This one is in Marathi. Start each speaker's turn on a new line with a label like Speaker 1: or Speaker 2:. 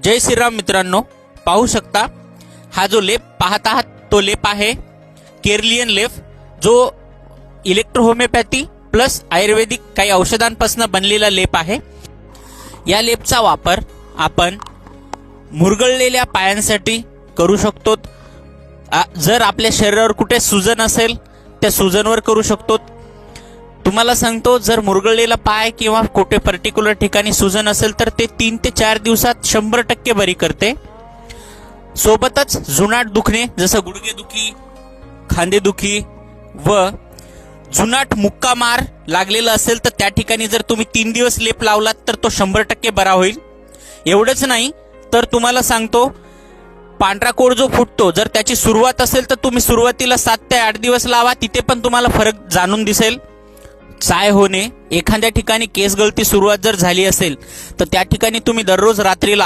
Speaker 1: जय श्रीराम मित्रांनो, पाहू शकता हा जो लेप पाहत आहात तो लेप आहे केरलियन लेप, जो इलेक्ट्रोहोमिओपॅथी प्लस आयुर्वेदिक काही औषधांपासून बनलेला लेप आहे। या लेपचा वापर आपण मुरगळलेल्या पायांसाठी करू शकतो। जर आपल्या शरीरावर कुठे सूजन असेल त्या सूजनवर करू शकतो। तुम्हाला सांगतो, जर मुरगळलेला पाय किंवा कुठे पर्टिक्युलर ठिकाणी सूजन असेल तर ते 3 ते 4 दिवसात 100% बरी करते। सोबतच जुनाट दुखणे जसं गुडघेदुखी, खांदेदुखी व जुनाट मुक्का मार लागलेला असेल तर त्या ठिकाणी जर तुम्ही 3 दिवस लेप लावलात तर तो 100% बरा होईल। एवढंच नाही तर तुम्हाला सांगतो, पांढरा कोड जो फुटतो जर त्याची सुरुवात असेल तर तुम्ही सुरुवातीला 7 ते 8 दिवस लावा, तिथे पण तुम्हाला फरक जाणून दिसेल। चाय होणे, एखाद्या ठिकाणी केस गळती सुरुवात जर झाली असेल तर त्या ठिकाणी तुम्ही दररोज रात्रीला